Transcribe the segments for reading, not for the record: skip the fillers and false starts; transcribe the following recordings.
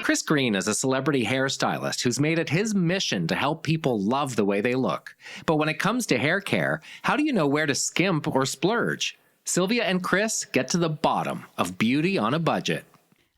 Chris Greene is a celebrity hairstylist who's made it his mission to help people love the way they look. But when it comes to hair care, how do you know where to skimp or splurge? Sylvia and Chris get to the bottom of beauty on a budget.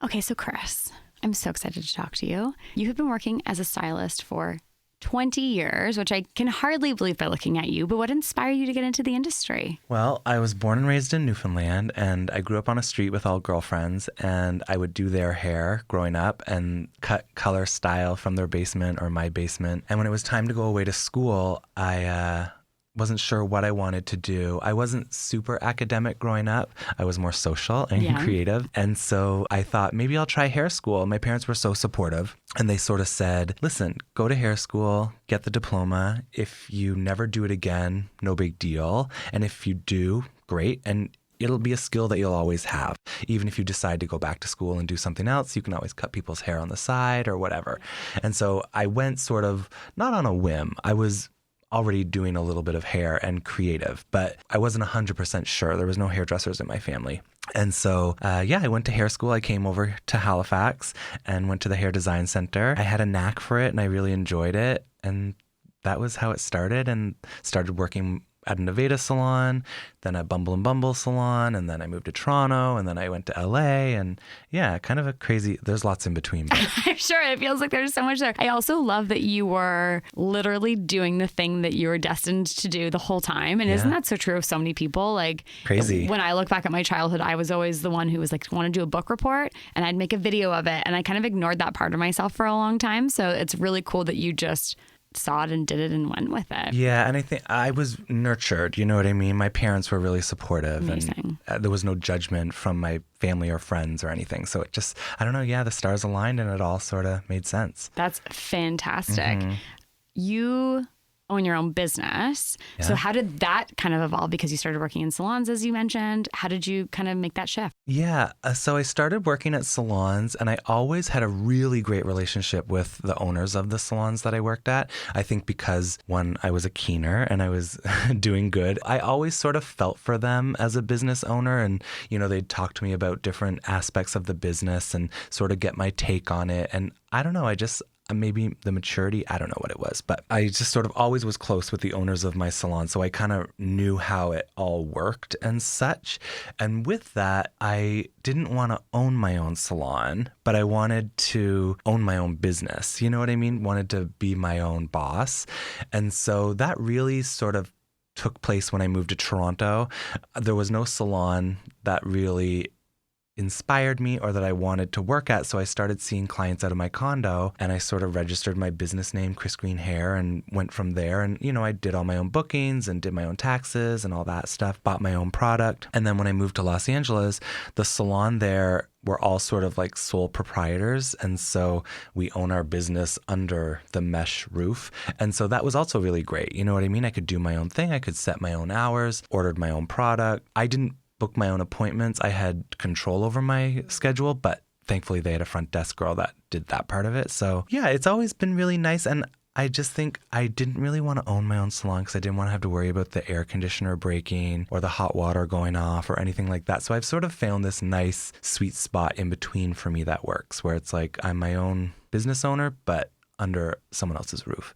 Okay, so Chris, I'm so excited to talk to you. You have been working as a stylist for 20 years, which I can hardly believe by looking at you, but what inspired you to get into the industry? Well, I was born and raised in Newfoundland, and I grew up on a street with all girlfriends, and I would do their hair growing up and cut color style from their basement or my basement. And when it was time to go away to school, I wasn't sure what I wanted to do. I wasn't super academic growing up. I was more social and creative. And so I thought maybe I'll try hair school. My parents were so supportive. And they sort of said, listen, go to hair school, get the diploma. If you never do it again, no big deal. And if you do, great. And it'll be a skill that you'll always have. Even if you decide to go back to school and do something else, you can always cut people's hair on the side or whatever. And so I went sort of not on a whim. I was already doing a little bit of hair and creative, but I wasn't 100% sure. There was no hairdressers in my family. And so, I went to hair school. I came over to Halifax and went to the hair design center. I had a knack for it and I really enjoyed it. And that was how it started, and started working at a Nevada salon, then a Bumble and Bumble salon, and then I moved to Toronto, and then I went to LA, and kind of a crazy, there's lots in between. But I'm sure it feels like there's so much there. I also love that you were literally doing the thing that you were destined to do the whole time. And isn't that so true of so many people? Like, crazy. When I look back at my childhood, I was always the one who was like, want to do a book report, and I'd make a video of it. And I kind of ignored that part of myself for a long time. So it's really cool that you just saw it and did it and went with it. Yeah, and I think I was nurtured, you know what I mean? My parents were really supportive. Amazing. And there was no judgment from my family or friends or anything. So it just, I don't know, the stars aligned and it all sort of made sense. That's fantastic. Mm-hmm. You own your own business. Yeah. So how did that kind of evolve? Because you started working in salons, as you mentioned. How did you kind of make that shift? Yeah. So I started working at salons, and I always had a really great relationship with the owners of the salons that I worked at. I think because, one, I was a keener and I was doing good. I always sort of felt for them as a business owner, and, they'd talk to me about different aspects of the business and sort of get my take on it. And I don't know, maybe the maturity, I don't know what it was, but I just sort of always was close with the owners of my salon. So I kind of knew how it all worked and such. And with that, I didn't want to own my own salon, but I wanted to own my own business. You know what I mean? Wanted to be my own boss. And so that really sort of took place when I moved to Toronto. There was no salon that really inspired me or that I wanted to work at. So I started seeing clients out of my condo, and I sort of registered my business name, Chris Greene Hair, and went from there. And, I did all my own bookings and did my own taxes and all that stuff, bought my own product. And then when I moved to Los Angeles, the salon there were all sort of like sole proprietors. And so we own our business under the MèCHE roof. And so that was also really great. You know what I mean? I could do my own thing. I could set my own hours, ordered my own product. I didn't book my own appointments. I had control over my schedule, but thankfully they had a front desk girl that did that part of it. So it's always been really nice. And I just think I didn't really want to own my own salon because I didn't want to have to worry about the air conditioner breaking or the hot water going off or anything like that. So I've sort of found this nice sweet spot in between for me that works, where it's like I'm my own business owner, but under someone else's roof.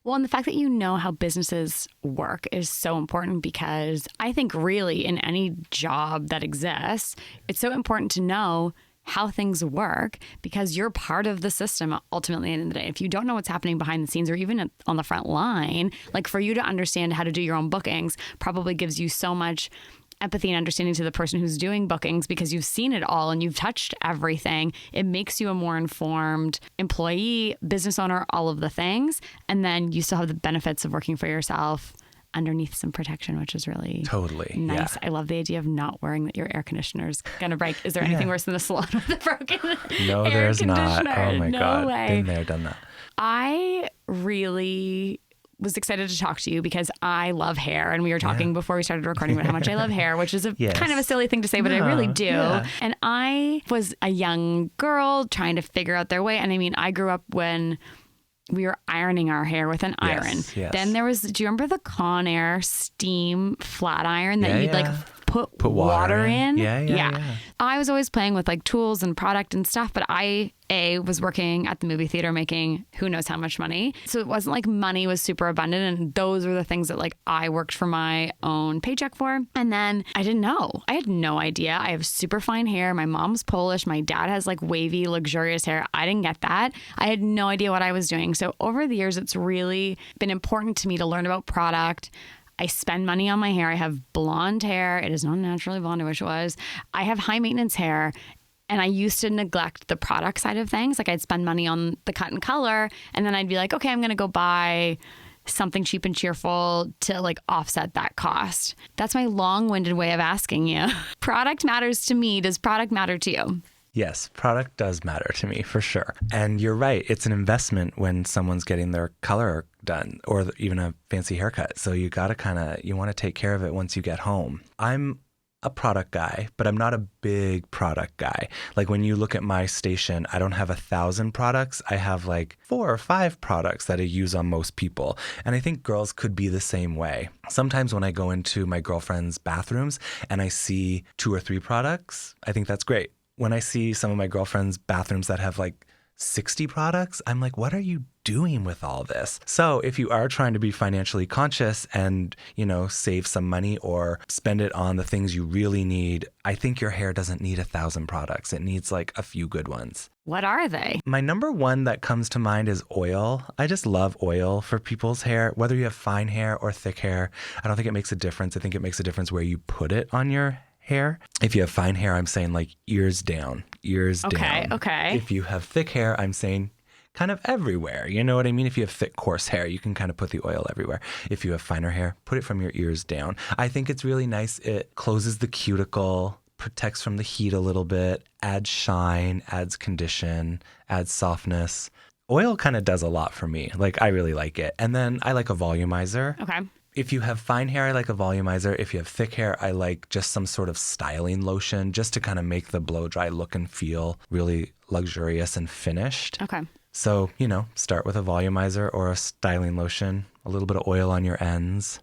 Well, and the fact that you know how businesses work is so important, because I think really in any job that exists, it's so important to know how things work, because you're part of the system ultimately at the end of the day. If you don't know what's happening behind the scenes or even on the front line, like for you to understand how to do your own bookings probably gives you so much empathy and understanding to the person who's doing bookings, because you've seen it all and you've touched everything. It makes you a more informed employee, business owner, all of the things. And then you still have the benefits of working for yourself underneath some protection, which is really totally nice. Yeah. I love the idea of not worrying that your air conditioner's going to break. Is there anything worse than the salon with a broken No, air there's conditioner? not. Oh my No God. way. Been there, done that. I really was excited to talk to you because I love hair, and we were talking before we started recording about how much I love hair, which is a kind of a silly thing to say, but I really do. Yeah. And I was a young girl trying to figure out their way. And I mean, I grew up when we were ironing our hair with an iron. Yes. Then there was, do you remember the Conair steam flat iron that you'd like put water water in? in. Yeah. I was always playing with like tools and product and stuff, but I was working at the movie theater making who knows how much money. So it wasn't like money was super abundant. And those were the things that like I worked for my own paycheck for. And then I didn't know. I had no idea. I have super fine hair. My mom's Polish. My dad has like wavy, luxurious hair. I didn't get that. I had no idea what I was doing. So over the years, it's really been important to me to learn about product. I spend money on my hair. I have blonde hair. It is not naturally blonde. I wish it was. I have high maintenance hair. And I used to neglect the product side of things. Like I'd spend money on the cut and color. And then I'd be like, okay, I'm going to go buy something cheap and cheerful to like offset that cost. That's my long-winded way of asking you. Product matters to me. Does product matter to you? Yes, product does matter to me for sure. And you're right. It's an investment when someone's getting their color done or even a fancy haircut. So you got to you want to take care of it once you get home. I'm a product guy, but I'm not a big product guy. Like when you look at my station, I don't have 1,000 products. I have like 4 or 5 products that I use on most people. And I think girls could be the same way. Sometimes when I go into my girlfriend's bathrooms and I see 2 or 3 products, I think that's great. When I see some of my girlfriend's bathrooms that have like 60 products, I'm like, what are you doing with all this? So if you are trying to be financially conscious and, save some money or spend it on the things you really need, I think your hair doesn't need 1,000 products. It needs like a few good ones. What are they? My number one that comes to mind is oil. I just love oil for people's hair, whether you have fine hair or thick hair. I don't think it makes a difference. I think it makes a difference where you put it on your hair. If you have fine hair, I'm saying like ears down. Okay. If you have thick hair, I'm saying kind of everywhere. You know what I mean? If you have thick, coarse hair, you can kind of put the oil everywhere. If you have finer hair, put it from your ears down. I think it's really nice. It closes the cuticle, protects from the heat a little bit, adds shine, adds condition, adds softness. Oil kind of does a lot for me. Like I really like it. And then I like a volumizer. Okay. If you have fine hair, I like a volumizer. If you have thick hair, I like just some sort of styling lotion just to kind of make the blow dry look and feel really luxurious and finished. Okay. So, start with a volumizer or a styling lotion, a little bit of oil on your ends,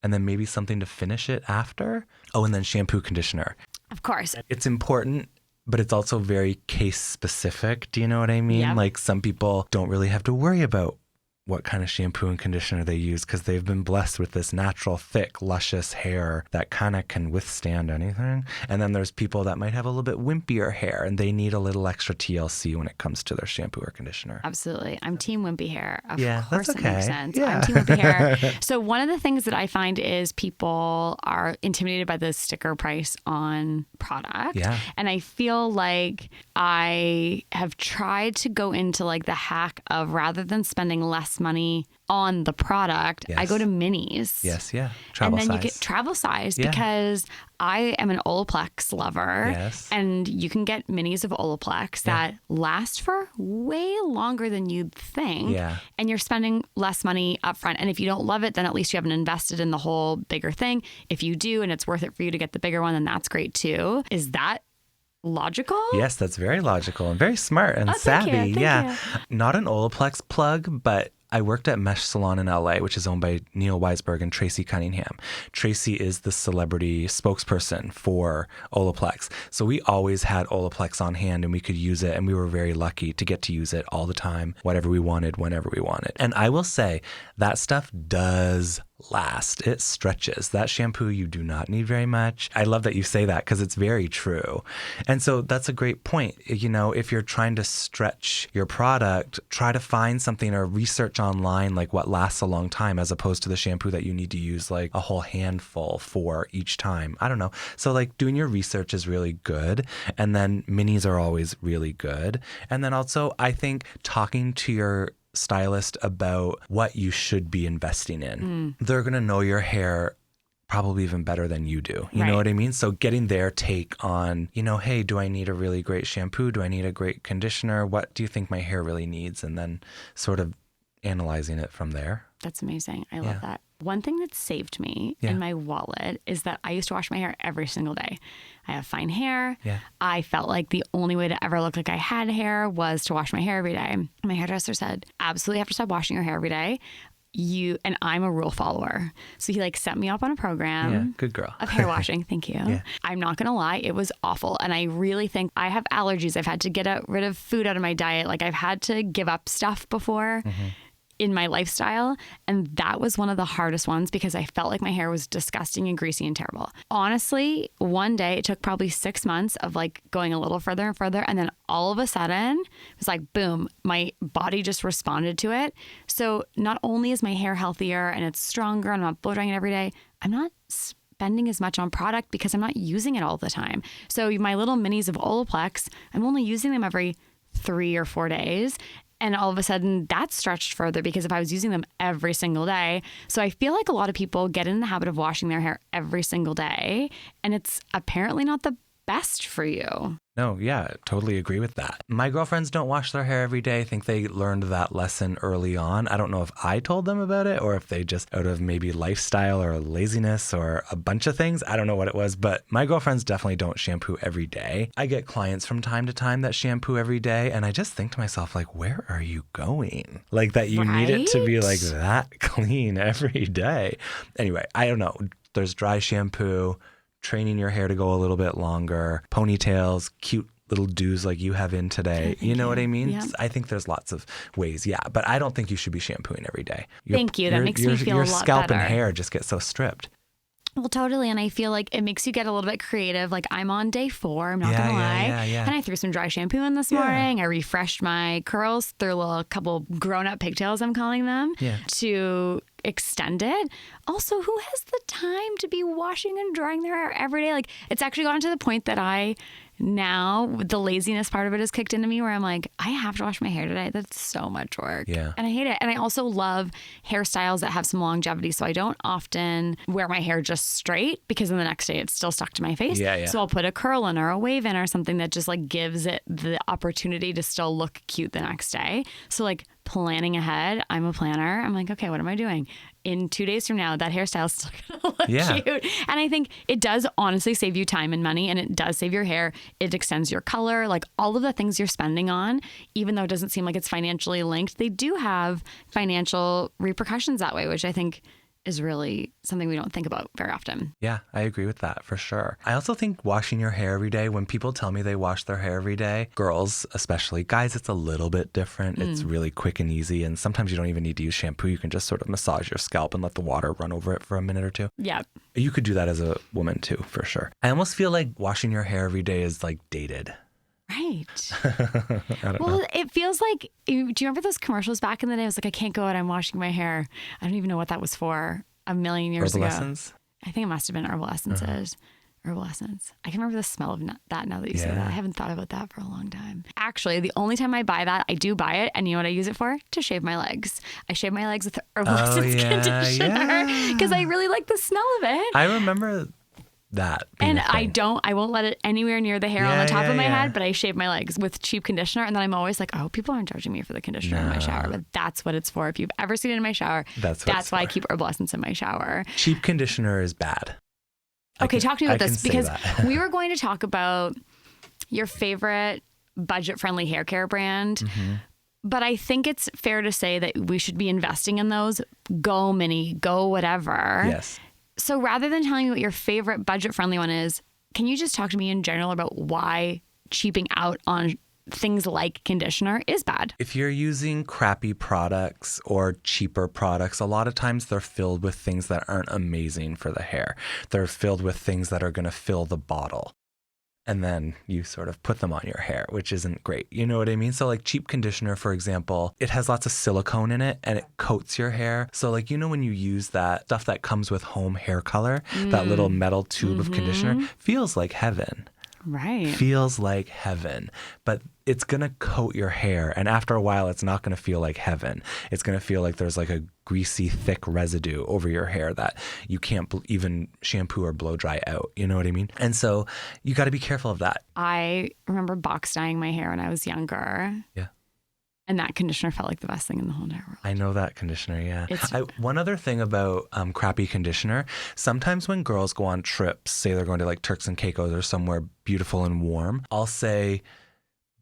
and then maybe something to finish it after. Oh, and then shampoo, conditioner. Of course. It's important, but it's also very case specific. Do you know what I mean? Yep. Like some people don't really have to worry about what kind of shampoo and conditioner they use because they've been blessed with this natural, thick, luscious hair that kind of can withstand anything. And then there's people that might have a little bit wimpier hair and they need a little extra TLC when it comes to their shampoo or conditioner. Absolutely. I'm team wimpy hair. Of course that's okay. It makes sense. Yeah. I'm team wimpy hair. So one of the things that I find is people are intimidated by the sticker price on product. Yeah. And I feel like I have tried to go into like the hack of rather than spending less money on the product, Yes. I go to minis. Yes, yeah. Travel and then size. you get travel size Yeah. because I am an Olaplex lover. Yes. And you can get minis of Olaplex that last for way longer than you'd think. Yeah. And you're spending less money up front. And if you don't love it, then at least you haven't invested in the whole bigger thing. If you do and it's worth it for you to get the bigger one, then that's great too. Is that logical? Yes, that's very logical and very smart and thank savvy. you, thank you. Not an Olaplex plug, but I worked at MèCHE Salon in LA, which is owned by Neil Weisberg and Tracy Cunningham. Tracy is the celebrity spokesperson for Olaplex. So we always had Olaplex on hand and we could use it. And we were very lucky to get to use it all the time, whatever we wanted, whenever we wanted. And I will say that stuff does last. It stretches. That shampoo, you do not need very much. I love that you say that because it's very true. And so that's a great point. If you're trying to stretch your product, try to find something or research online like what lasts a long time as opposed to the shampoo that you need to use like a whole handful for each time. I don't know. So like doing your research is really good. And then minis are always really good. And then also I think talking to your stylist about what you should be investing in. They're going to know your hair probably even better than you do. You know what I mean? So getting their take on, hey, do I need a really great shampoo? Do I need a great conditioner? What do you think my hair really needs? And then sort of analyzing it from there. That's amazing. I love that. One thing that saved me in my wallet is that I used to wash my hair every single day. I have fine hair. Yeah. I felt like the only way to ever look like I had hair was to wash my hair every day. My hairdresser said, absolutely have to stop washing your hair every day. and I'm a rule follower. So he like set me up on a program. Yeah, good girl. Of hair washing. Thank you. Yeah. I'm not going to lie. It was awful. And I really think I have allergies. I've had to get rid of food out of my diet. Like I've had to give up stuff before in my lifestyle. And that was one of the hardest ones because I felt like my hair was disgusting and greasy and terrible. Honestly, one day it took probably 6 months of like going a little further and further. And then all of a sudden it was like, boom, my body just responded to it. So not only is my hair healthier and it's stronger and I'm not blow drying it every day, I'm not spending as much on product because I'm not using it all the time. So my little minis of Olaplex, I'm only using them every 3 or 4 days. And all of a sudden that's stretched further because if I was using them every single day. So I feel like a lot of people get in the habit of washing their hair every single day. And it's apparently not the best for you. No, yeah, totally agree with that. My girlfriends don't wash their hair every day. I think they learned that lesson early on. I don't know if I told them about it or if they just out of maybe lifestyle or laziness or a bunch of things. I don't know what it was, but my girlfriends definitely don't shampoo every day. I get clients from time to time that shampoo every day. And I just think to myself, like, where are you going? Like that you need it to be like that clean every day. Anyway, I don't know. There's dry shampoo, training your hair to go a little bit longer, ponytails, cute little do's like you have in today. You know what I mean? Yeah. I think there's lots of ways. Yeah. But I don't think you should be shampooing every day. Thank you. That makes me feel a lot better. Your scalp and hair just get so stripped. Well, totally. And I feel like it makes you get a little bit creative. Like I'm on day 4, I'm not going to lie. And I threw some dry shampoo in this morning. I refreshed my curls, threw a couple grown-up pigtails, I'm calling them, to extend it. Also, who has the time to be washing and drying their hair every day? Like it's actually gotten to the point that now the laziness part of it has kicked into me where I'm like, I have to wash my hair today. That's so much work. Yeah. And I hate it. And I also love hairstyles that have some longevity. So I don't often wear my hair just straight because then the next day it's still stuck to my face. So I'll put a curl in or a wave in or something that just like gives it the opportunity to still look cute the next day. So like planning ahead, I'm a planner. I'm like, okay, what am I doing? In 2 days from now, that hairstyle is still going to look cute. And I think it does honestly save you time and money, and it does save your hair. It extends your color, like all of the things you're spending on, even though it doesn't seem like it's financially linked, they do have financial repercussions that way, which I think is really something we don't think about very often. Yeah, I agree with that for sure. I also think washing your hair every day, when people tell me they wash their hair every day, girls especially, guys, it's a little bit different. It's really quick and easy. And sometimes you don't even need to use shampoo. You can just sort of massage your scalp and let the water run over it for a minute or two. Yeah. You could do that as a woman too, for sure. I almost feel like washing your hair every day is like dated. Right. Well, it feels like, do you remember those commercials back in the day? I was like, I can't go out, I'm washing my hair. I don't even know what that was for a million years ago. Herbal I think it must have been Herbal Essences. Herbal Essence. I can remember the smell of that now that you say that. I haven't thought about that for a long time. Actually, the only time I buy that, I do buy it. And you know what I use it for? To shave my legs. I shave my legs with Herbal Essence conditioner because I really like the smell of it. I remember that. And I won't let it anywhere near the hair on the top of my head, but I shave my legs with cheap conditioner. And then I'm always like, oh, people aren't judging me for the conditioner in my shower, but that's what it's for. If you've ever seen it in my shower, that's why I keep Herbal Essence in my shower. Cheap conditioner is bad. Okay, talk to me about this because we were going to talk about your favorite budget-friendly hair care brand. But I think it's fair to say that we should be investing in those. Go mini, go whatever. Yes. So rather than telling me what your favorite budget-friendly one is, can you just talk to me in general about why cheaping out on things like conditioner is bad? If you're using crappy products or cheaper products, a lot of times they're filled with things that aren't amazing for the hair. They're filled with things that are going to fill the bottle. And then you sort of put them on your hair, which isn't great. You know what I mean? So like cheap conditioner, for example, it has lots of silicone in it and it coats your hair. So like, you know, when you use that stuff that comes with home hair color, that little metal tube of conditioner, feels like heaven. Right. Feels like heaven. But it's going to coat your hair. And after a while, it's not going to feel like heaven. It's going to feel like there's like a greasy, thick residue over your hair that you can't even shampoo or blow dry out. You know what I mean? And so you got to be careful of that. I remember box dyeing my hair when I was younger. Yeah. And that conditioner felt like the best thing in the whole entire world. I know that conditioner, yeah. One other thing about crappy conditioner, sometimes when girls go on trips, say they're going to like Turks and Caicos or somewhere beautiful and warm, I'll say,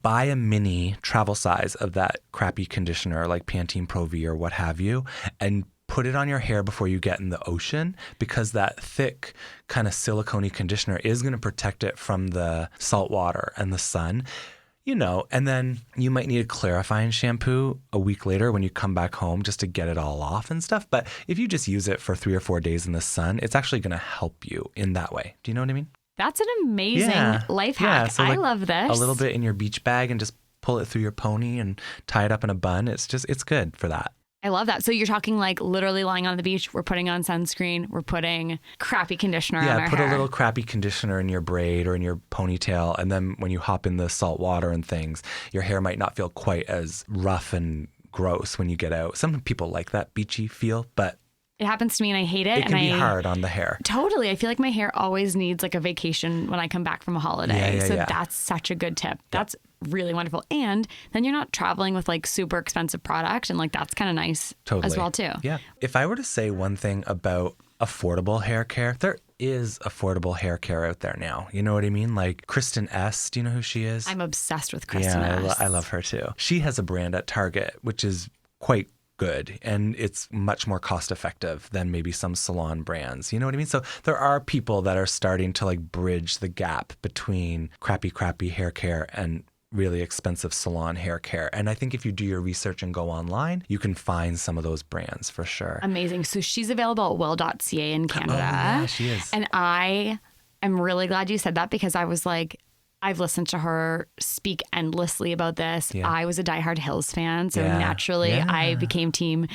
buy a mini travel size of that crappy conditioner like Pantene Pro V or what have you, and put it on your hair before you get in the ocean, because that thick kind of silicone-y conditioner is going to protect it from the salt water and the sun. And then you might need a clarifying shampoo a week later when you come back home just to get it all off and stuff. But if you just use it for 3 or 4 days in the sun, it's actually going to help you in that way. Do you know what I mean? That's an amazing life hack. So I love this. A little bit in your beach bag and just pull it through your pony and tie it up in a bun. It's good for that. I love that. So you're talking like literally lying on the beach, we're putting on sunscreen, we're putting crappy conditioner on our hair. Yeah, put a little crappy conditioner in your braid or in your ponytail. And then when you hop in the salt water and things, your hair might not feel quite as rough and gross when you get out. Some people like that beachy feel, but it happens to me and I hate it. It can be hard on the hair. Totally. I feel like my hair always needs like a vacation when I come back from a holiday. That's such a good tip. That's really wonderful. And then you're not traveling with like super expensive product, and like that's kind of nice as well too. Yeah. If I were to say one thing about affordable hair care, there is affordable hair care out there now. You know what I mean? Like Kristen S. Do you know who she is? I'm obsessed with Kristen S. I love her too. She has a brand at Target, which is quite good, and it's much more cost effective than maybe some salon brands. You know what I mean? So there are people that are starting to like bridge the gap between crappy hair care and really expensive salon hair care. And I think if you do your research and go online, you can find some of those brands for sure. Amazing. So she's available at will.ca in Canada. Oh, yeah, she is. And I am really glad you said that, because I was like, I've listened to her speak endlessly about this. Yeah. I was a diehard Hills fan, so naturally I became team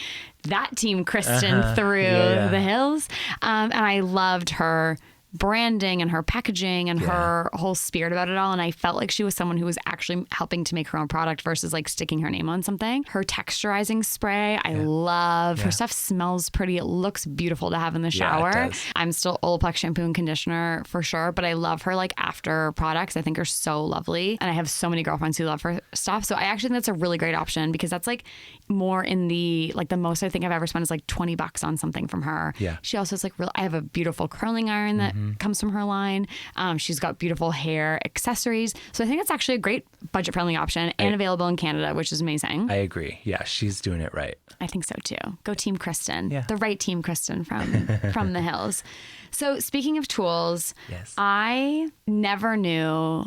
Kristen through the Hills. And I loved her branding and her packaging and her whole spirit about it all. And I felt like she was someone who was actually helping to make her own product versus like sticking her name on something. Her texturizing spray, I love. Her stuff smells pretty. It looks beautiful to have in the shower. It does. I'm still Olaplex shampoo and conditioner for sure, but I love her like after products. I think are so lovely. And I have so many girlfriends who love her stuff. So I actually think that's a really great option, because that's like more in the, like the most I think I've ever spent is like $20 on something from her. Yeah. She also has like I have a beautiful curling iron that comes from her line. She's got beautiful hair accessories. So I think it's actually a great budget friendly option and available in Canada, which is amazing. I agree. Yeah, she's doing it right. I think so too. Go Team Kristen. Yeah. The right Team Kristen from the Hills. So speaking of tools, I never knew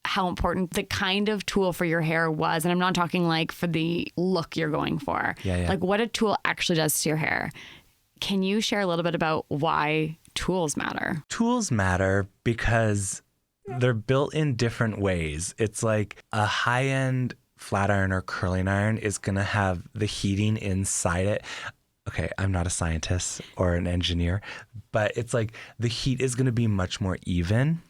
how important the kind of tool for your hair was. And I'm not talking like for the look you're going for. Like what a tool actually does to your hair. Can you share a little bit about why tools matter? Tools matter because they're built in different ways. It's like a high-end flat iron or curling iron is going to have the heating inside it. Okay, I'm not a scientist or an engineer, but it's like the heat is going to be much more even,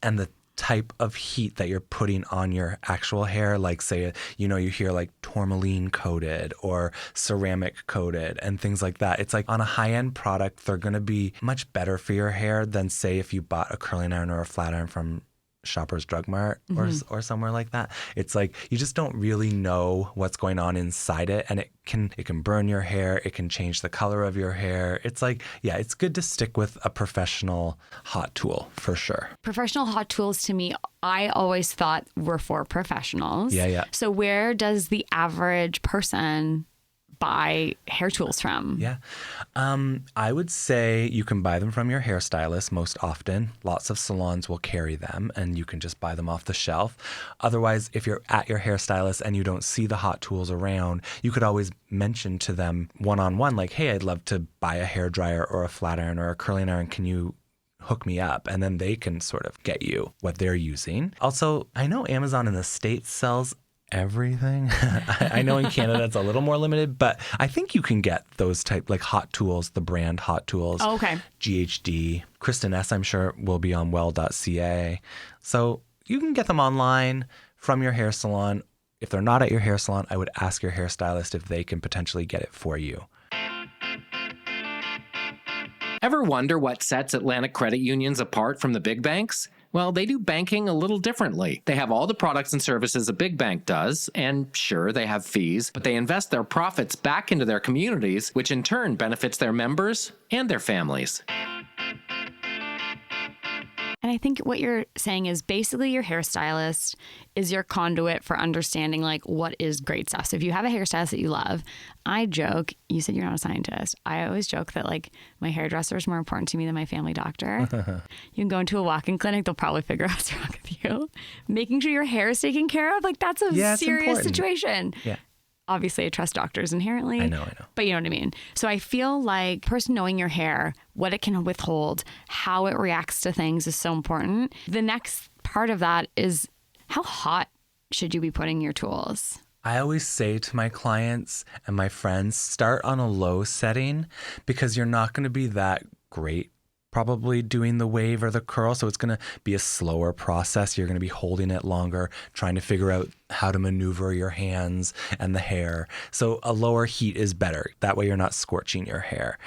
and the type of heat that you're putting on your actual hair, like say, you hear like tourmaline coated or ceramic coated and things like that. It's like on a high-end product, they're going to be much better for your hair than say if you bought a curling iron or a flat iron from Shoppers Drug Mart or somewhere like that. It's like you just don't really know what's going on inside it, and it can burn your hair, it can change the color of your hair. It's like, it's good to stick with a professional hot tool for sure. Professional hot tools to me, I always thought were for professionals. So where does the average person buy hair tools from? I would say you can buy them from your hairstylist most often. Lots of salons will carry them and you can just buy them off the shelf. Otherwise, if you're at your hairstylist and you don't see the hot tools around, you could always mention to them one-on-one, like, hey, I'd love to buy a hairdryer or a flat iron or a curling iron. Can you hook me up? And then they can sort of get you what they're using. Also, I know Amazon in the States sells everything. I know in Canada it's a little more limited, but I think you can get those type like hot tools, the brand hot tools. Oh, okay. GHD. Kristen S, I'm sure, will be on well.ca. So you can get them online from your hair salon. If they're not at your hair salon, I would ask your hairstylist if they can potentially get it for you. Ever wonder what sets Atlantic credit unions apart from the big banks? Well, they do banking a little differently. They have all the products and services a big bank does, and sure, they have fees, but they invest their profits back into their communities, which in turn benefits their members and their families. And I think what you're saying is basically your hairstylist is your conduit for understanding like what is great stuff. So if you have a hairstylist that you love, I joke, you said you're not a scientist. I always joke that like my hairdresser is more important to me than my family doctor. You can go into a walk-in clinic, they'll probably figure out what's wrong with you. Making sure your hair is taken care of, like that's a serious situation. Yeah. Obviously, I trust doctors inherently. I know. But you know what I mean? So I feel like person knowing your hair, what it can withhold, how it reacts to things is so important. The next part of that is how hot should you be putting your tools? I always say to my clients and my friends, start on a low setting because you're not going to be that great probably doing the wave or the curl. So it's going to be a slower process. You're going to be holding it longer, trying to figure out how to maneuver your hands and the hair. So a lower heat is better. That way you're not scorching your hair.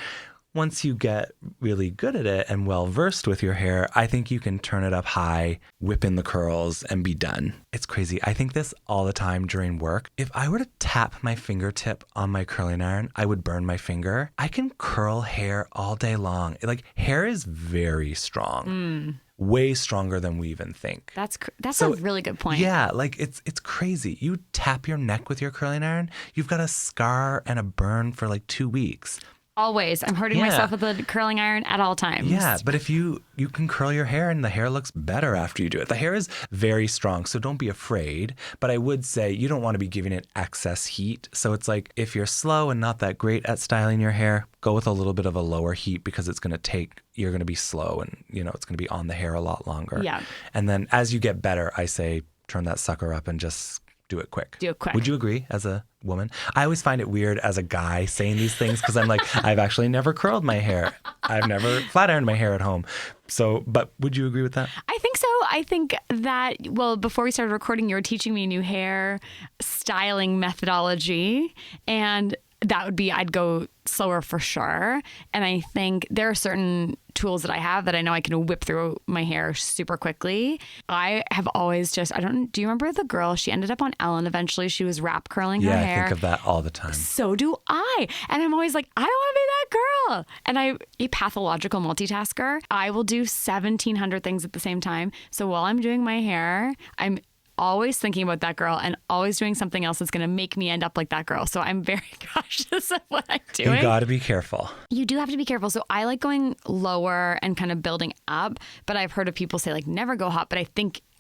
Once you get really good at it and well versed with your hair, I think you can turn it up high, whip in the curls, and be done. It's crazy. I think this all the time during work. If I were to tap my fingertip on my curling iron, I would burn my finger. I can curl hair all day long. Like hair is very strong. Way stronger than we even think. That's a really good point. Yeah, like it's crazy. You tap your neck with your curling iron, you've got a scar and a burn for like 2 weeks. Always. I'm hurting myself with the curling iron at all times. Yeah, but if you can curl your hair and the hair looks better after you do it. The hair is very strong, so don't be afraid. But I would say you don't want to be giving it excess heat. So it's like if you're slow and not that great at styling your hair, go with a little bit of a lower heat because you're going to be slow and, it's going to be on the hair a lot longer. Yeah. And then as you get better, I say turn that sucker up and just do it quick. Would you agree as a woman? I always find it weird as a guy saying these things because I'm like, I've actually never curled my hair. I've never flat ironed my hair at home. So, but would you agree with that? I think so. I think that, before we started recording, you were teaching me a new hair styling methodology, and that would be, I'd go slower for sure. And I think there are certain tools that I have that I know I can whip through my hair super quickly. I have always do you remember the girl? She ended up on Ellen eventually. She was wrap curling her hair. Yeah, I think of that all the time. So do I. And I'm always like, I don't want to be that girl. And I'm a pathological multitasker. I will do 1,700 things at the same time. So while I'm doing my hair, I'm always thinking about that girl and always doing something else that's going to make me end up like that girl. So I'm very cautious of what I'm doing. You got to be careful. You do have to be careful. So I like going lower and kind of building up, but I've heard of people say like never go hot, but I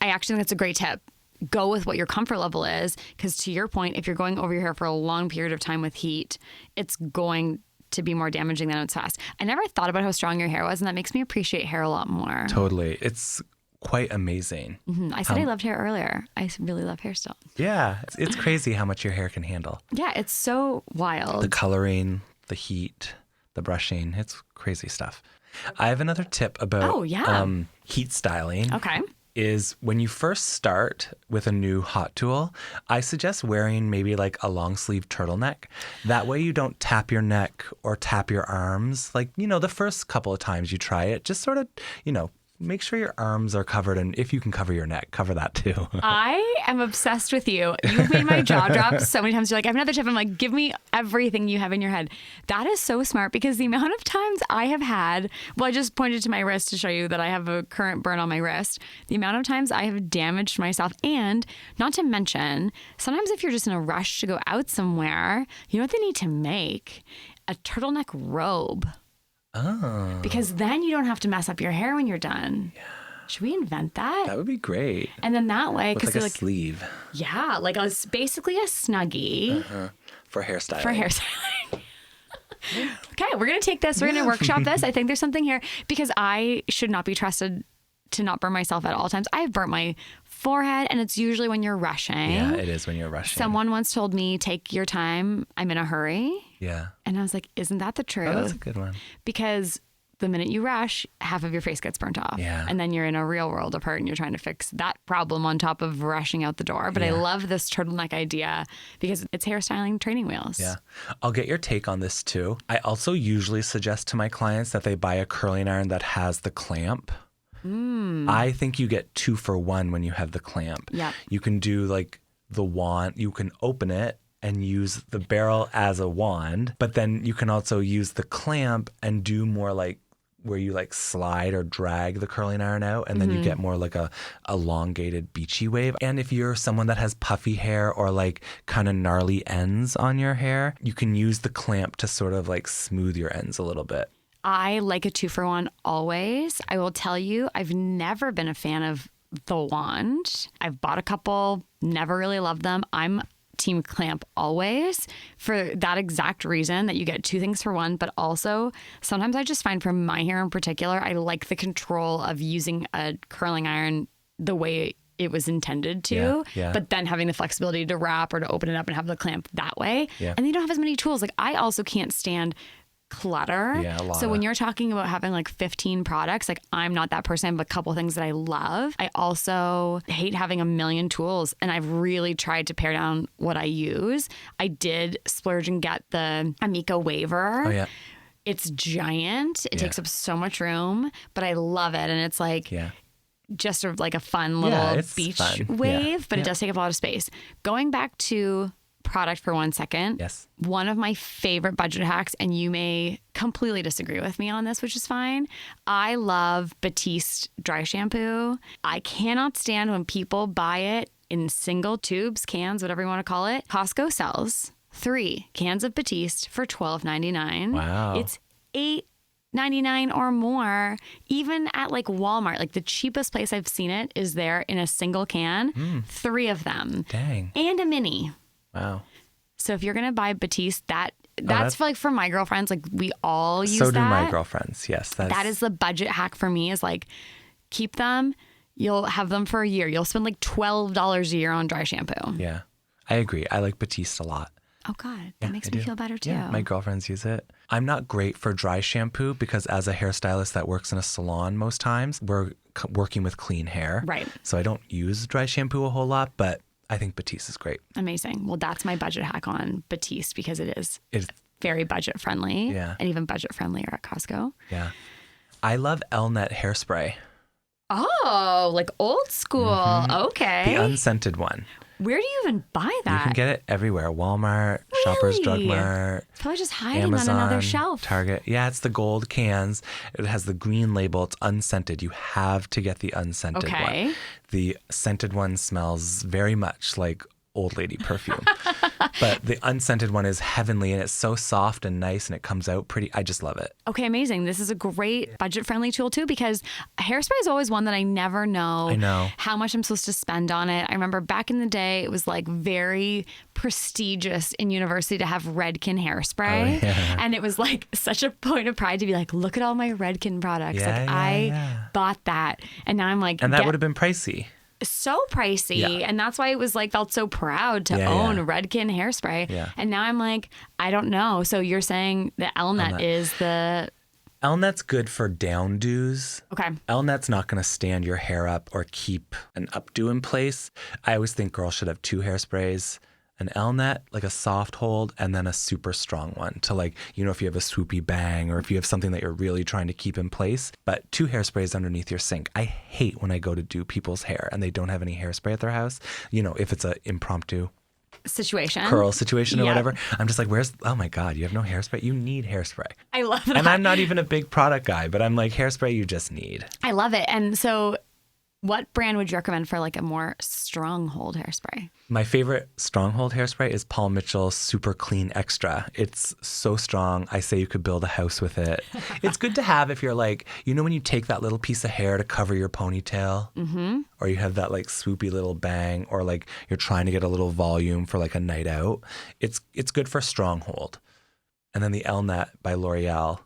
actually think that's a great tip. Go with what your comfort level is, because to your point, if you're going over your hair for a long period of time with heat, it's going to be more damaging than it's fast. I never thought about how strong your hair was, and that makes me appreciate hair a lot more. Totally. It's quite amazing. Mm-hmm. I said I loved hair earlier. I really love hair still. Yeah. It's crazy how much your hair can handle. Yeah, it's so wild. The coloring, the heat, the brushing. It's crazy stuff. I have another tip about heat styling. Okay. Is when you first start with a new hot tool, I suggest wearing maybe like a long sleeve turtleneck. That way you don't tap your neck or tap your arms. Like, the first couple of times you try it, just sort of, make sure your arms are covered. And if you can cover your neck, cover that too. I am obsessed with you. You've made my jaw drop so many times. You're like, I have another tip. I'm like, give me everything you have in your head. That is so smart, because the amount of times I have had, I just pointed to my wrist to show you that I have a current burn on my wrist. The amount of times I have damaged myself, and not to mention, sometimes if you're just in a rush to go out somewhere, you know what they need to make? A turtleneck robe. Oh. Because then you don't have to mess up your hair when you're done. Yeah. Should we invent that? That would be great. And then that way, because like a sleeve. Yeah, like basically a snuggie. For hairstyling. Okay, we're going to take this. We're going to workshop this. I think there's something here, because I should not be trusted to not burn myself at all times. I've burnt my forehead, and it's usually when you're rushing. Yeah, it is when you're rushing. Someone once told me, take your time. I'm in a hurry. Yeah. And I was like, isn't that the truth? Oh, that's a good one. Because the minute you rush, half of your face gets burnt off. Yeah. And then you're in a real world of hurt, and you're trying to fix that problem on top of rushing out the door. But I love this turtleneck idea because it's hairstyling training wheels. Yeah. I'll get your take on this too. I also usually suggest to my clients that they buy a curling iron that has the clamp. I think you get 2 for 1 when you have the clamp. Yeah. You can do like the wand, you can open it and use the barrel as a wand, but then you can also use the clamp and do more like where you like slide or drag the curling iron out, and then you get more like a elongated beachy wave. And if you're someone that has puffy hair or like kind of gnarly ends on your hair, you can use the clamp to sort of like smooth your ends a little bit. I like a 2-for-1 always. I will tell you, I've never been a fan of the wand. I've bought a couple, never really loved them. I'm team clamp always for that exact reason that you get 2 things for one, but also sometimes I just find for my hair in particular, I like the control of using a curling iron the way it was intended to, but then having the flexibility to wrap or to open it up and have the clamp that way. Yeah. And you don't have as many tools. Like I also can't stand clutter. Yeah, so when you're talking about having like 15 products, like I'm not that person. I have a couple things that I love. I also hate having a million tools, and I've really tried to pare down what I use. I did splurge and get the Amica Waver. Oh yeah. It's giant. It takes up so much room, but I love it. And it's like just sort of like a fun little beach wave, but it does take up a lot of space. Going back to product for 1 second. Yes. One of my favorite budget hacks, and you may completely disagree with me on this, which is fine. I love Batiste Dry Shampoo. I cannot stand when people buy it in single tubes, cans, whatever you want to call it. Costco sells 3 cans of Batiste for $12.99. Wow. It's $8.99 or more. Even at like Walmart, like the cheapest place I've seen it is there in a single can. 3 of them. Dang. And a mini. Wow. So if you're going to buy Batiste, that's for like for my girlfriends, like we all use that. So do my girlfriends. Yes. That is the budget hack for me, is like keep them. You'll have them for a year. You'll spend like $12 a year on dry shampoo. Yeah. I agree. I like Batiste a lot. Oh God. That makes me feel better too. Yeah, my girlfriends use it. I'm not great for dry shampoo because as a hairstylist that works in a salon most times, we're working with clean hair. Right. So I don't use dry shampoo a whole lot, but I think Batiste is great. Amazing. Well, that's my budget hack on Batiste because it's very budget friendly. Yeah. And even budget friendlier at Costco. Yeah. I love Elnet hairspray. Oh, like old school. Mm-hmm. Okay. The unscented one. Where do you even buy that? You can get it everywhere. Walmart, really? Shoppers Drug Mart. It's probably just hiding Amazon, on another shelf. Target. Yeah, it's the gold cans. It has the green label. It's unscented. You have to get the unscented one. The scented one smells very much like old lady perfume. But the unscented one is heavenly, and it's so soft and nice, and it comes out pretty. I just love it. Okay, amazing. This is a great budget-friendly tool too, because hairspray is always one that I never know how much I'm supposed to spend on it. I remember back in the day, it was like very prestigious in university to have Redken hairspray. Oh, yeah. And it was like such a point of pride to be like, look at all my Redken products. I bought that. And now I'm like... And that would have been pricey. So pricey, and that's why it was like felt so proud to own Redken hairspray. And now I'm like, I don't know. So you're saying the Elnet is the... Elnet's good for downdos. Okay. Elnet's not going to stand your hair up or keep an updo in place. I always think girls should have 2 hairsprays. An Elnet, like a soft hold, and then a super strong one to like, you know, if you have a swoopy bang or if you have something that you're really trying to keep in place. But 2 hairsprays underneath your sink. I hate when I go to do people's hair and they don't have any hairspray at their house. You know, if it's an impromptu situation, curl situation or whatever. I'm just like, oh my God, you have no hairspray? You need hairspray. I love that. And I'm not even a big product guy, but I'm like, hairspray you just need. I love it. And so what brand would you recommend for like a more Stronghold hairspray? My favorite Stronghold hairspray is Paul Mitchell's Super Clean Extra. It's so strong. I say you could build a house with it. It's good to have if you're like, you know, when you take that little piece of hair to cover your ponytail, or you have that like swoopy little bang, or like you're trying to get a little volume for like a night out. It's good for Stronghold. And then the Elnet by L'Oreal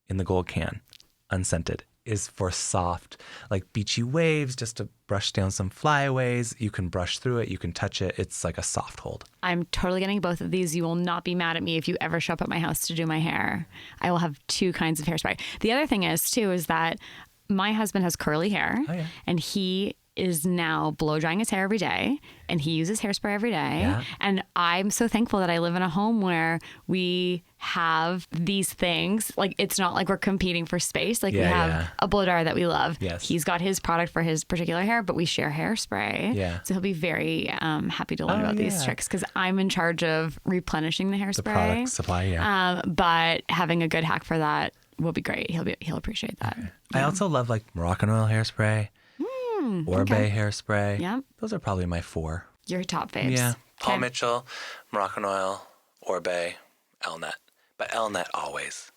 in the gold can, unscented, is for soft, like beachy waves, just to brush down some flyaways. You can brush through it. You can touch it. It's like a soft hold. I'm totally getting both of these. You will not be mad at me if you ever show up at my house to do my hair. I will have 2 kinds of hairspray. The other thing is, too, is that my husband has curly hair, and he is now blow drying his hair every day, and he uses hairspray every day. And I'm so thankful that I live in a home where we have these things. Like, it's not like we're competing for space. Like, we have a blow dryer that we love. He's got his product for his particular hair, but we share hairspray. So he'll be very happy to learn about these tricks, because I'm in charge of replenishing the hairspray. The product supply, but having a good hack for that will be great. He'll appreciate that. Okay. I also love like Moroccan Oil Hairspray, Orbe Hairspray. Yeah. Those are probably my 4. Your top faves. Yeah. Okay. Paul Mitchell, Moroccan Oil, Orbe, Elnet. But Elnet always.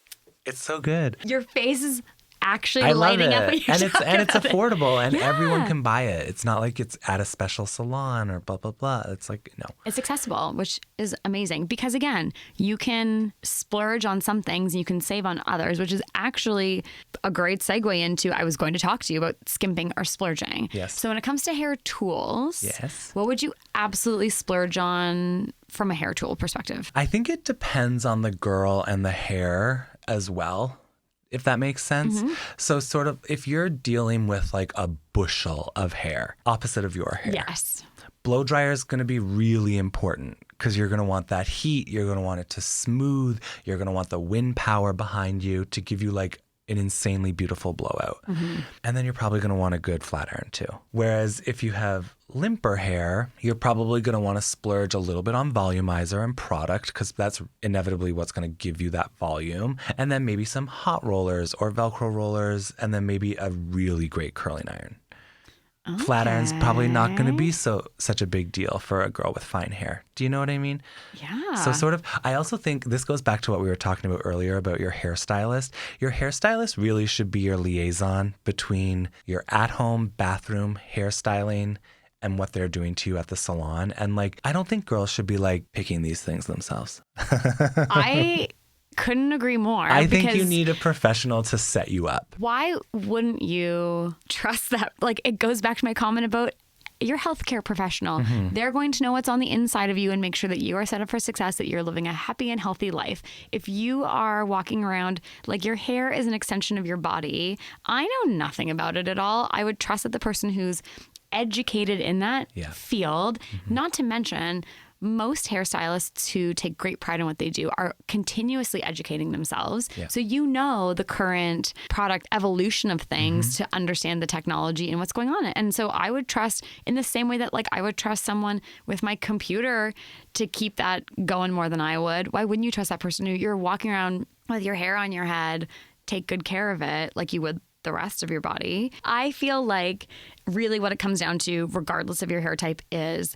It's so good. Your face is actually I love lighting it. up when you're And it's talking about affordable and Yeah. everyone can buy it. It's not like it's at a special salon or blah, blah, blah. It's like, no. It's accessible, which is amazing because, again, you can splurge on some things and you can save on others, which is actually a great segue into I was going to talk to you about skimping or splurging. Yes. So when it comes to hair tools, Yes. what would you absolutely splurge on from a hair tool perspective? I think it depends on the girl and the hair as well, if that makes sense. So sort of if you're dealing with like a bushel of hair, opposite of your hair. Yes. Blow dryer is going to be really important because you're going to want that heat. You're going to want it to smooth. You're going to want the wind power behind you to give you like an insanely beautiful blowout. And then you're probably going to want a good flat iron too. Whereas if you have limper hair, you're probably going to want to splurge a little bit on volumizer and product because that's inevitably what's going to give you that volume. And then maybe some hot rollers or Velcro rollers, and then maybe a really great curling iron. Flat iron's probably not going to be such a big deal for a girl with fine hair. Do you know what I mean? Yeah. So sort of, I also think this goes back to what we were talking about earlier about your hairstylist. Your hairstylist really should be your liaison between your at-home bathroom hairstyling and what they're doing to you at the salon. And like, I don't think girls should be like picking these things themselves. I couldn't agree more. I think you because need a professional to set you up. why wouldn't you trust that? Like, it goes back to my comment about your healthcare professional. They're going to know what's on the inside of you and make sure that you are set up for success, that you're living a happy and healthy life. If you are walking around like your hair is an extension of your body, I know nothing about it at all. I would trust that the person who's educated in that field, not to mention most hairstylists who take great pride in what they do are continuously educating themselves. So you know the current product evolution of things to understand the technology and what's going on. And so I would trust in the same way that like I would trust someone with my computer to keep that going more than I would. Why wouldn't you trust that person who you're walking around with your hair on your head, take good care of it like you would the rest of your body? I feel like really what it comes down to, regardless of your hair type, is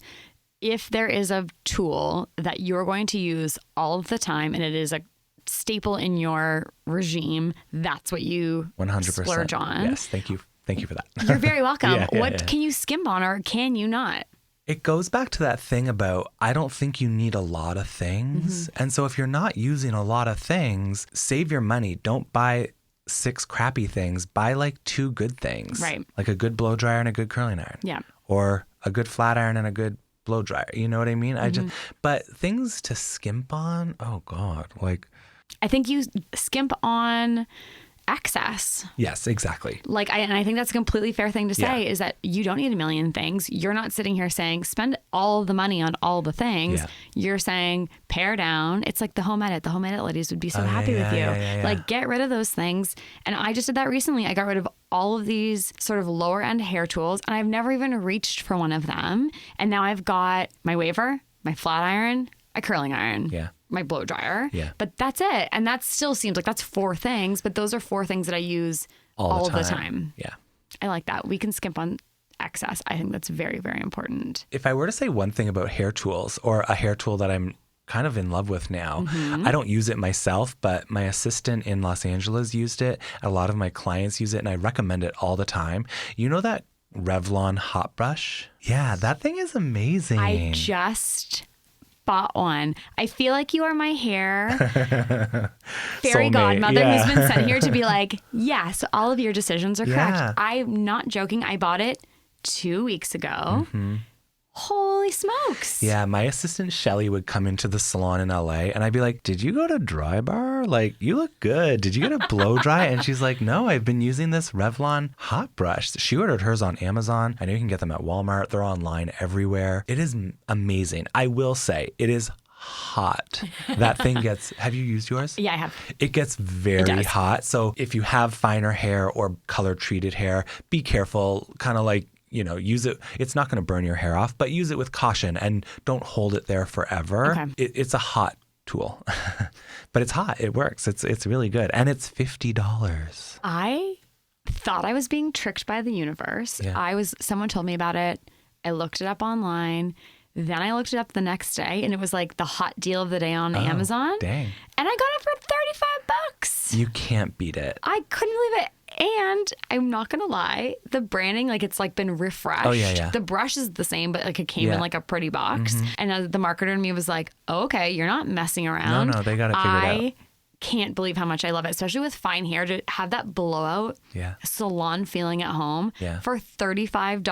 if there is a tool that you're going to use all of the time and it is a staple in your regime, that's what you 100% splurge on. Yes, thank you. Thank you for that. You're very welcome. What can you skimp on or can you not? It goes back to that thing about I don't think you need a lot of things. And so if you're not using a lot of things, save your money. Don't buy 6 crappy things. Buy like 2 good things. Right. Like a good blow dryer and a good curling iron. Yeah. Or a good flat iron and a good blow dryer. You know what I mean? But things to skimp on, oh God. Like, I think you skimp on excess. yes, exactly. And I think that's a completely fair thing to say is that you don't need a million things. You're not sitting here saying, spend all the money on all the things. Yeah. You're saying, pare down. It's like the home edit. The home edit ladies would be so happy with you. Like, get rid of those things. And I just did that recently. I got rid of all of these sort of lower end hair tools and I've never even reached for one of them. And now I've got my waver, my flat iron, a curling iron. My blow dryer. But that's it. And that still seems like that's 4 things, but those are 4 things that I use all the time. Yeah. I like that. We can skimp on excess. I think that's very, very important. If I were to say one thing about hair tools or a hair tool that I'm kind of in love with now, I don't use it myself, but my assistant in Los Angeles used it. A lot of my clients use it and I recommend it all the time. You know that Revlon Hot Brush? Yeah, that thing is amazing. I just bought one. I feel like you are my hair fairy Soulmate, godmother who's been sent here to be like, yes, all of your decisions are correct. Yeah. I'm not joking. I bought it 2 weeks ago. Holy smokes. Yeah, my assistant Shelly would come into the salon in LA and I'd be like, did you go to Dry Bar? Like, you look good. Did you get a blow dry? And she's like, no, I've been using this Revlon Hot Brush. She ordered hers on Amazon. I know you can get them at Walmart. They're online everywhere. It is amazing. I will say it is hot. That thing gets, have you used yours? Yeah, I have. It gets very hot. So if you have finer hair or color treated hair, be careful, kind of like, use it. It's not going to burn your hair off, but use it with caution and don't hold it there forever. Okay. It's a hot tool. But it's hot. It works. It's really good. And it's $50. I thought I was being tricked by the universe. Yeah. Someone told me about it. I looked it up online. Then I looked it up the next day, and it was like the hot deal of the day on Amazon. Dang. And I got it for $35. You can't beat it. I couldn't believe it. And I'm not going to lie, the branding, like it's like been refreshed. Oh, yeah. The brush is the same, but like it came in like a pretty box. And the marketer in me was like, oh, okay, you're not messing around. No, they got it figured out. Can't believe how much I love it, especially with fine hair, to have that blowout salon feeling at home for $35,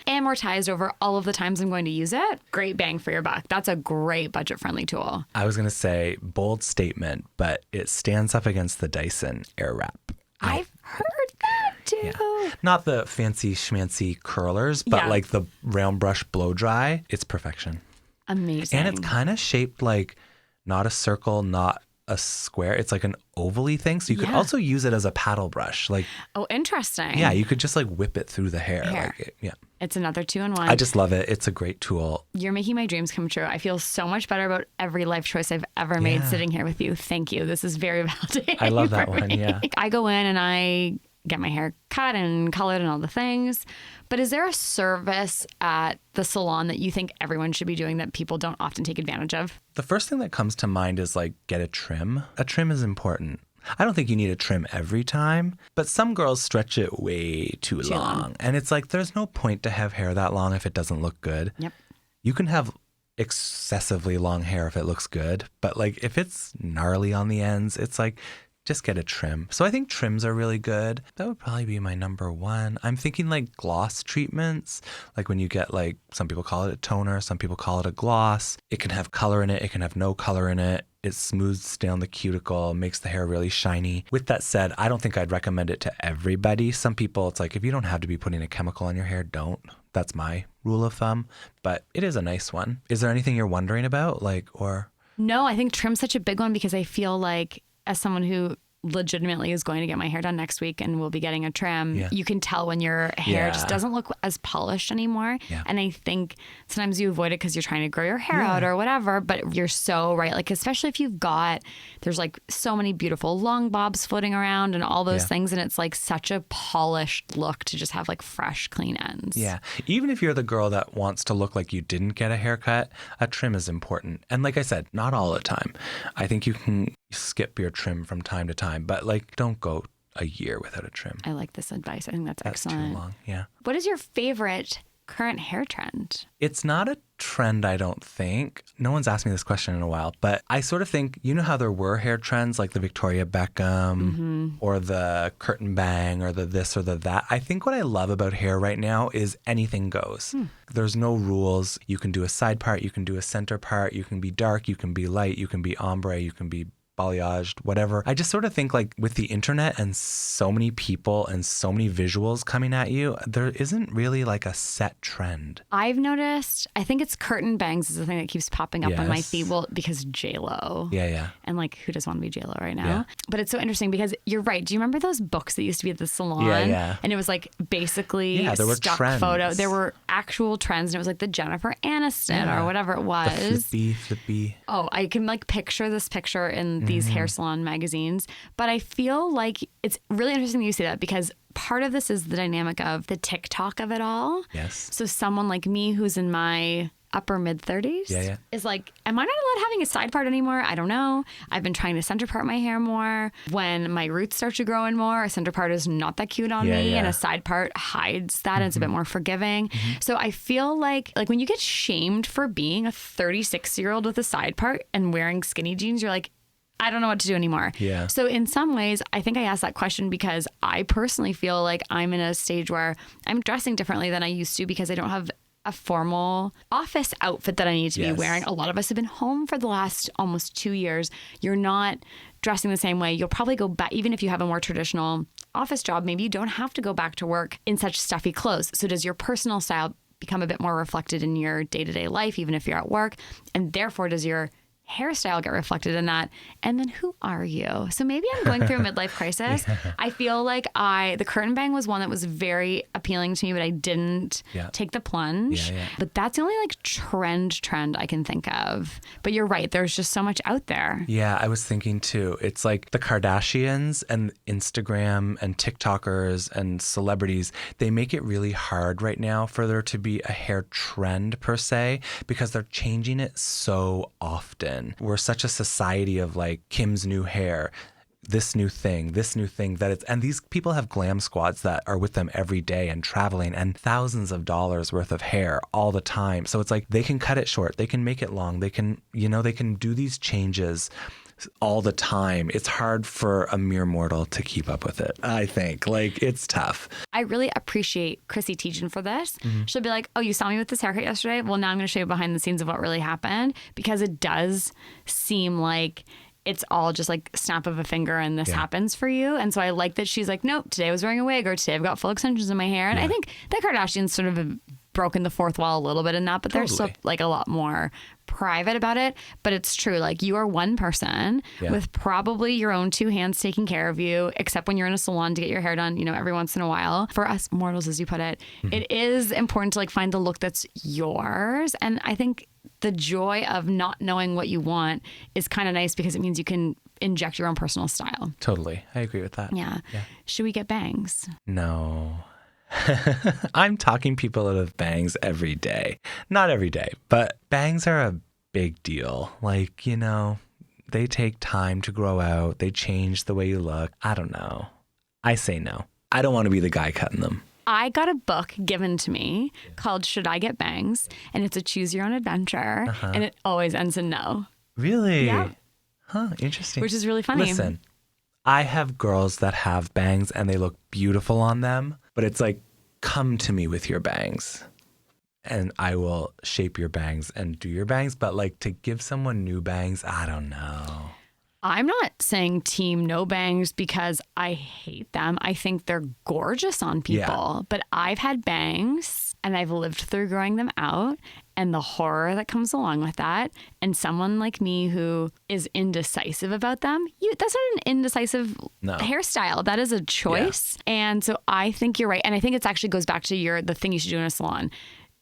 amortized over all of the times I'm going to use it. Great bang for your buck. That's a great budget-friendly tool. I was going to say bold statement, but it stands up against the Dyson Airwrap. I've heard that too. Yeah. Not the fancy schmancy curlers, but like the round brush blow dry. It's perfection. Amazing. And it's kind of shaped like not a circle, not a square. It's like an ovally thing. So you could also use it as a paddle brush. Like, oh, interesting. Yeah, you could just like whip it through the hair. Like It's another 2-in-1. I just love it. It's a great tool. You're making my dreams come true. I feel so much better about every life choice I've ever made sitting here with you. Thank you. This is very validating. I love that one. Yeah. I go in and I get my hair cut and colored and all the things. But is there a service at the salon that you think everyone should be doing that people don't often take advantage of? The first thing that comes to mind is like get a trim. A trim is important. I don't think you need a trim every time, but some girls stretch it way too long. And it's like there's no point to have hair that long if it doesn't look good. Yep. You can have excessively long hair if it looks good, but like if it's gnarly on the ends, it's like just get a trim. So I think trims are really good. That would probably be my number one. I'm thinking like gloss treatments, like when you get like, some people call it a toner, some people call it a gloss. It can have color in it. It can have no color in it. It smooths down the cuticle, makes the hair really shiny. With that said, I don't think I'd recommend it to everybody. Some people, it's like, if you don't have to be putting a chemical on your hair, don't. That's my rule of thumb, but it is a nice one. Is there anything you're wondering about? No, I think trim's such a big one because I feel like as someone who legitimately is going to get my hair done next week and will be getting a trim, you can tell when your hair just doesn't look as polished anymore. And I think sometimes you avoid it because you're trying to grow your hair out or whatever, but you're so right. Like, especially if there's like so many beautiful long bobs floating around and all those things. And it's like such a polished look to just have like fresh, clean ends. Yeah. Even if you're the girl that wants to look like you didn't get a haircut, a trim is important. And like I said, not all the time. I think you can skip your trim from time to time, but like don't go a year without a trim. I like this advice. I think that's excellent. Too long. Yeah. What is your favorite current hair trend? It's not a trend, I don't think. No one's asked me this question in a while, but I sort of think, you know how there were hair trends like the Victoria Beckham or the curtain bang or the this or the that. I think what I love about hair right now is anything goes. There's no rules. You can do a side part, you can do a center part, you can be dark, you can be light, you can be ombre, you can be balayaged, whatever. I just sort of think like with the internet and so many people and so many visuals coming at you, there isn't really like a set trend. I've noticed, I think it's curtain bangs is the thing that keeps popping up on my feed. Well, because J-Lo. Yeah. And like, who doesn't want to be J-Lo right now? But it's so interesting because you're right. Do you remember those books that used to be at the salon? Yeah. And it was like basically there were stock trends. photo. There were actual trends and it was like the Jennifer Aniston or whatever it was. The flippy. Oh, I can like picture this picture in these hair salon magazines. But I feel like it's really interesting that you say that because part of this is the dynamic of the TikTok of it all. Yes. So someone like me who's in my upper mid 30s is like, am I not allowed having a side part anymore? I don't know. I've been trying to center part my hair more. When my roots start to grow in more, a center part is not that cute on me and a side part hides that and it's a bit more forgiving. So I feel like when you get shamed for being a 36-year-old with a side part and wearing skinny jeans, you're like, I don't know what to do anymore. Yeah. So in some ways, I think I asked that question because I personally feel like I'm in a stage where I'm dressing differently than I used to because I don't have a formal office outfit that I need to be wearing. A lot of us have been home for the last almost 2 years. You're not dressing the same way. You'll probably go back, even if you have a more traditional office job, maybe you don't have to go back to work in such stuffy clothes. So does your personal style become a bit more reflected in your day-to-day life, even if you're at work? And therefore, does your hairstyle get reflected in that? And then who are you? So maybe I'm going through a midlife crisis. I feel like the curtain bang was one that was very appealing to me, but I didn't take the plunge. But that's the only like trend I can think of. But you're right. There's just so much out there. Yeah, I was thinking too. It's like the Kardashians and Instagram and TikTokers and celebrities, they make it really hard right now for there to be a hair trend per se, because they're changing it so often. We're such a society of like Kim's new hair, this new thing and these people have glam squads that are with them every day and traveling and thousands of dollars worth of hair all the time. So it's like they can cut it short, they can make it long, they can do these changes all the time. It's hard for a mere mortal to keep up with it. I think like it's tough. I really appreciate Chrissy Teigen for this. She'll be like, oh, you saw me with this haircut yesterday? Well, now I'm going to show you behind the scenes of what really happened, because it does seem like it's all just like snap of a finger and this happens for you. And so I like that she's like, nope, today I was wearing a wig, or today I've got full extensions in my hair. And I think the Kardashians sort of have broken the fourth wall a little bit in that, but they're still like a lot more private about it. But it's true, like you are one person with probably your own two hands taking care of you, except when you're in a salon to get your hair done, every once in a while. For us mortals, as you put it, it is important to like find the look that's yours. And I think the joy of not knowing what you want is kind of nice, because it means you can inject your own personal style. Totally. I agree with that. Yeah. Should we get bangs? No. I'm talking people out of bangs every day. Not every day, but bangs are a big deal. Like, they take time to grow out. They change the way you look. I don't know. I say no. I don't want to be the guy cutting them. I got a book given to me called Should I Get Bangs? And it's a choose your own adventure. And it always ends in no. Really? Yeah. Huh, interesting. Which is really funny. Listen, I have girls that have bangs and they look beautiful on them, but it's like, come to me with your bangs and I will shape your bangs and do your bangs. But like to give someone new bangs, I don't know. I'm not saying team no bangs because I hate them. I think they're gorgeous on people, but I've had bangs and I've lived through growing them out and the horror that comes along with that. And someone like me who is indecisive about them, that's not an indecisive hairstyle. That is a choice. And so I think you're right. And I think it actually goes back to the thing you should do in a salon.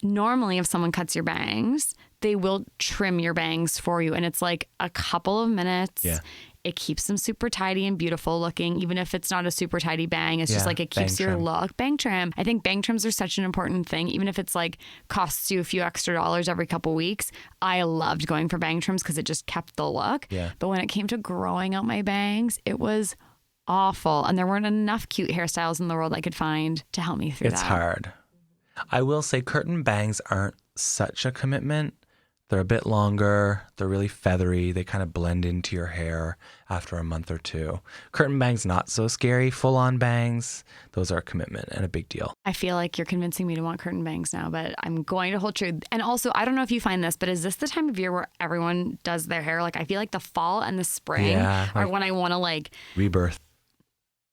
Normally, if someone cuts your bangs, they will trim your bangs for you. And it's like a couple of minutes. Yeah. It keeps them super tidy and beautiful looking. Even if it's not a super tidy bang, it's just like it keeps your look. Bang trim. I think bang trims are such an important thing. Even if it's like costs you a few extra dollars every couple weeks. I loved going for bang trims because it just kept the look. Yeah. But when it came to growing out my bangs, it was awful. And there weren't enough cute hairstyles in the world I could find to help me through that. It's hard. I will say curtain bangs aren't such a commitment. They're a bit longer. They're really feathery. They kind of blend into your hair after a month or two. Curtain bangs, not so scary. Full-on bangs, those are a commitment and a big deal. I feel like you're convincing me to want curtain bangs now, but I'm going to hold true. And also, I don't know if you find this, but is this the time of year where everyone does their hair? Like, I feel like the fall and the spring are when I want to like... rebirth.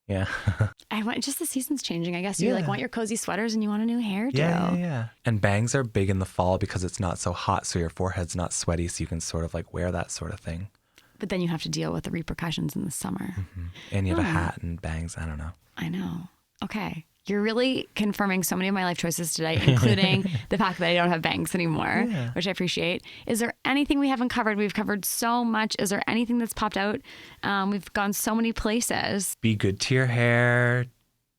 Yeah. I want just the season's changing, I guess. You like want your cozy sweaters and you want a new hairdo. Yeah. And bangs are big in the fall because it's not so hot, so your forehead's not sweaty, so you can sort of like wear that sort of thing. But then you have to deal with the repercussions in the summer. Mm-hmm. And you have a hat and bangs. I don't know. I know. Okay. You're really confirming so many of my life choices today, including the fact that I don't have bangs anymore, which I appreciate. Is there anything we haven't covered? We've covered so much. Is there anything that's popped out? We've gone so many places. Be good to your hair.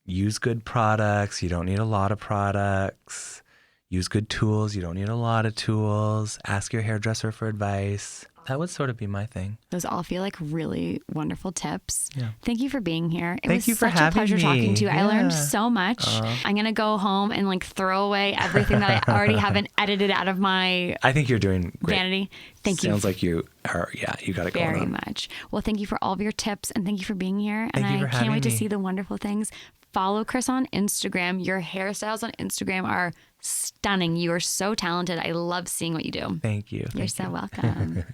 Use good products. You don't need a lot of products. Use good tools. You don't need a lot of tools. Ask your hairdresser for advice. That would sort of be my thing. Those all feel like really wonderful tips. Yeah. Thank you for being here. It Thank you for such having a pleasure me. Talking to you. I learned so much. I'm going to go home and like throw away everything that I already haven't edited out of my I think you're doing great. Vanity. Thank you. Sounds like you are, you got it going on. Very much. Well, thank you for all of your tips and thank you for being here. Thank you for I can't wait to having me. see the wonderful things. Follow Chris on Instagram. Your hairstyles on Instagram are stunning. You are so talented. I love seeing what you do. Thank you. You're so welcome.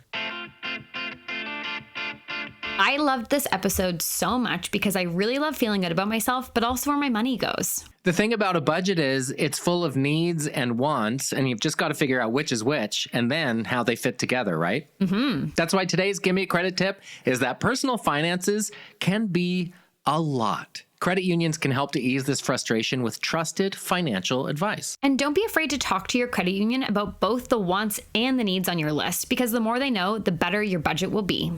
I loved this episode so much because I really love feeling good about myself, but also where my money goes. The thing about a budget is it's full of needs and wants, and you've just got to figure out which is which and then how they fit together, right? Mm-hmm. That's why today's Gimme Credit tip is that personal finances can be a lot. Credit unions can help to ease this frustration with trusted financial advice. And don't be afraid to talk to your credit union about both the wants and the needs on your list, because the more they know, the better your budget will be.